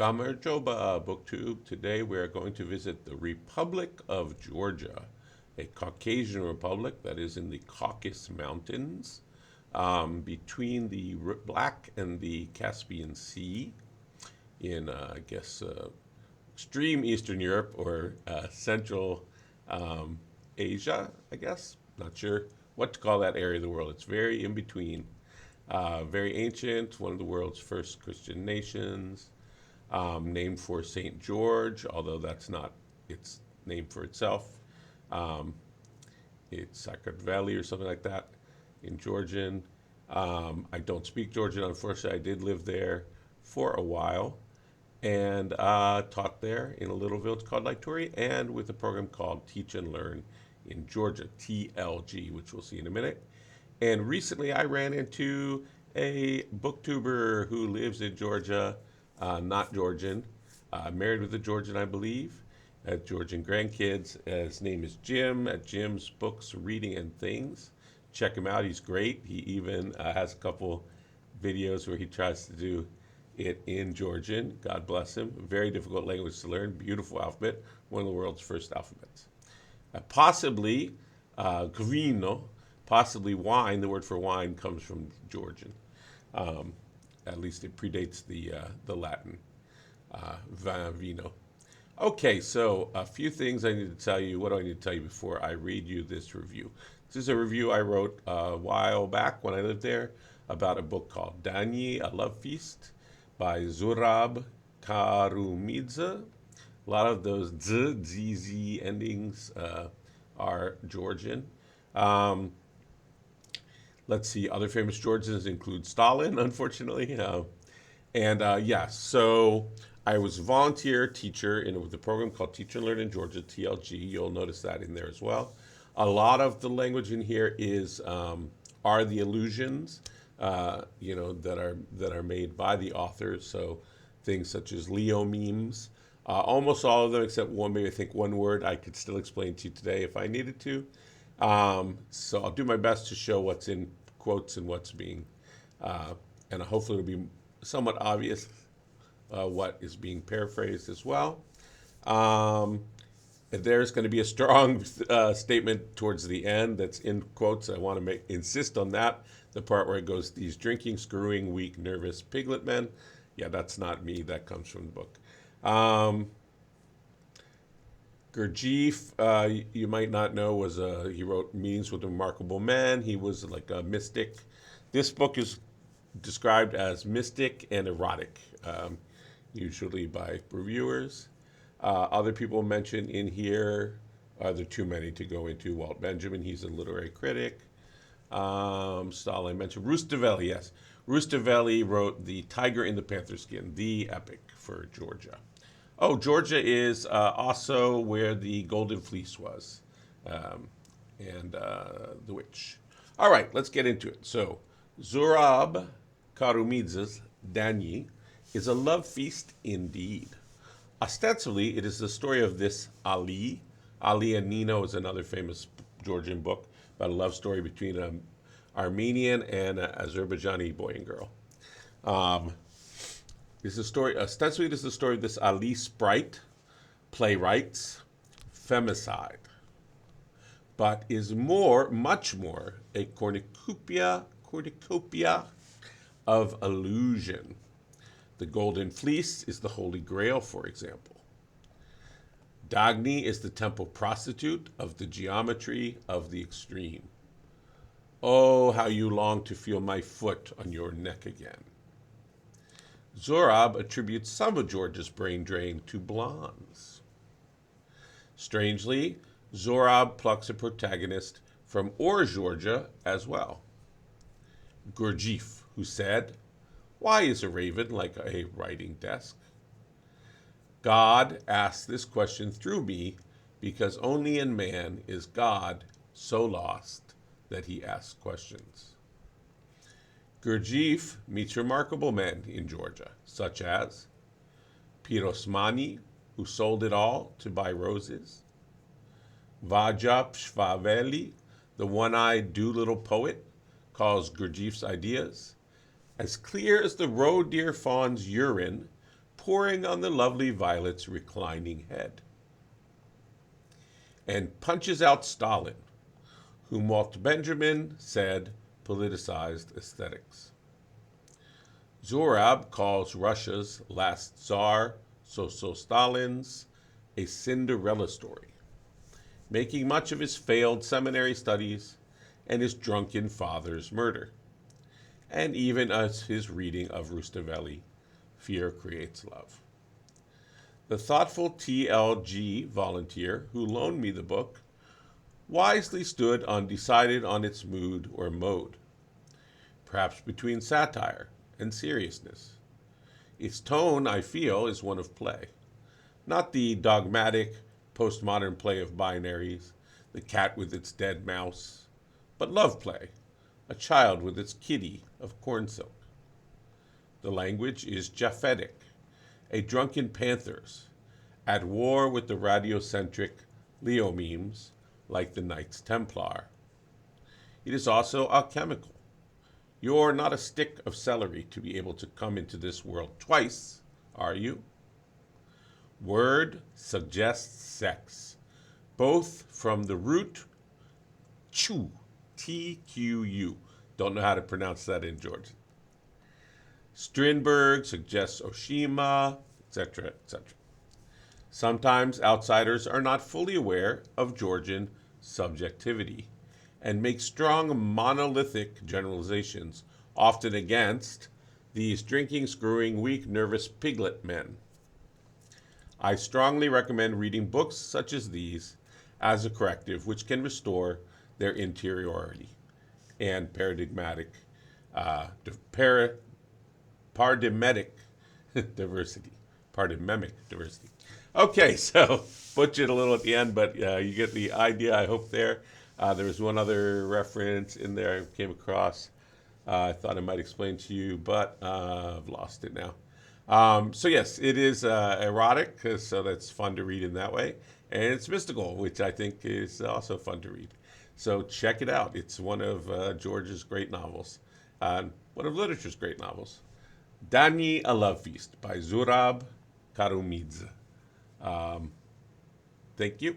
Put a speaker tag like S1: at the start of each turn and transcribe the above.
S1: Gamerjoba Booktube. Today we are going to visit the Republic of Georgia, a Caucasian republic that is in the Caucasus Mountains, between the Black and the Caspian Sea in, extreme Eastern Europe or Central Asia, I guess. Not sure what to call that area of the world. It's very in between. Very ancient, one of the world's first Christian nations, named for St. George, although that's not its name for itself. It's Sakartvelo or something like that in Georgian. I don't speak Georgian, unfortunately. I did live there for a while and taught there in a little village called Laituri and with a program called Teach and Learn in Georgia, TLG, which we'll see in a minute. And recently I ran into a booktuber who lives in Georgia, not Georgian, married with a Georgian, I believe, had Georgian grandkids. His name is Jim at Jim's Books, Reading and Things. Check him out. He's great. He even has a couple videos where he tries to do it in Georgian. God bless him. Very difficult language to learn. Beautiful alphabet. One of the world's first alphabets. Possibly Grino. Possibly wine. The word for wine comes from Georgian. At least it predates the Latin vin, vino. Okay, so a few things I need to tell you. What do I need to tell you before I read you this review? This is a review I wrote a while back when I lived there about a book called Dagny, A Love Feast by ZURAB KARUMIDZE. A lot of those z endings are Georgian. Let's see, other famous Georgians include Stalin, unfortunately. So I was a volunteer teacher with a program called Teach and Learn in Georgia, TLG. You'll notice that in there as well. A lot of the language in here are the allusions, that are made by the authors. So things such as Leo memes. Almost all of them, except one, maybe I think one word I could still explain to you today if I needed to. So I'll do my best to show what's in quotes and what's being, and hopefully it'll be somewhat obvious what is being paraphrased as well. There's going to be a strong statement towards the end that's in quotes. I want to insist on that. The part where it goes, these drinking, screwing, weak, nervous piglet men. Yeah, that's not me. That comes from the book. Georgi, you might not know, he wrote Meetings with Remarkable Men. He was like a mystic. This book is described as mystic and erotic, usually by reviewers. Other people mentioned in here, there are too many to go into. Walt Benjamin, he's a literary critic. Stalin mentioned Rustaveli, yes. Rustaveli wrote The Tiger in the Panther Skin, the epic for Georgia. Oh, Georgia is also where the Golden Fleece was, and the witch. All right, let's get into it. So, ZURAB KARUMIDZE's Dagny is a love feast indeed. Ostensibly, it is the story of this Ali. Ali and Nino is another famous Georgian book about a love story between an Armenian and an Azerbaijani boy and girl. This is a story, ostensibly this is the story of this Ali sprite, playwrights, femicide, but is much more, a cornucopia of illusion. The Golden Fleece is the Holy Grail, for example. Dagny is the temple prostitute of the geometry of the extreme. Oh, how you long to feel my foot on your neck again. ZURAB attributes some of Georgia's brain drain to blondes. Strangely, ZURAB plucks a protagonist from Georgia as well. Georgi, who said, "Why is a raven like a writing desk?" God asked this question through me because only in man is God so lost that he asks questions. Georgi meets remarkable men in Georgia, such as Pirosmani, who sold it all to buy roses, Vaja Pshvaveli, the one-eyed Doolittle poet, calls Georgi's ideas as clear as the roe deer fawn's urine, pouring on the lovely Violet's reclining head, and punches out Stalin, whom Walt Benjamin said politicized aesthetics. ZURAB calls Russia's last Tsar, Stalin's, a Cinderella story, making much of his failed seminary studies and his drunken father's murder, and even as his reading of Rustaveli, Fear Creates Love. The thoughtful TLG volunteer who loaned me the book wisely stood undecided on its mood or mode, perhaps between satire and seriousness. Its tone, I feel, is one of play, not the dogmatic postmodern play of binaries, the cat with its dead mouse, but love play, a child with its kitty of corn silk. The language is Japhetic, a drunken panthers, at war with the radiocentric Leo memes like the Knights Templar. It is also alchemical. You're not a stick of celery to be able to come into this world twice, are you? Word suggests sex, both from the root chu, T-Q-U. Don't know how to pronounce that in Georgian. Strindberg suggests Oshima, etc., etc. Sometimes outsiders are not fully aware of Georgian subjectivity and make strong monolithic generalizations, often against these drinking, screwing, weak, nervous piglet men. I strongly recommend reading books such as these as a corrective, which can restore their interiority and paradigmatic, paradigmatic diversity. Paradigmatic diversity. Okay, so butchered a little at the end, but you get the idea, I hope, there. There was one other reference in there I came across. I thought I might explain to you, but I've lost it now. So yes, it is erotic, so that's fun to read in that way. And it's mystical, which I think is also fun to read. So check it out. It's one of George's great novels, one of literature's great novels. Dagny, A Love Feast by ZURAB KARUMIDZE. Thank you.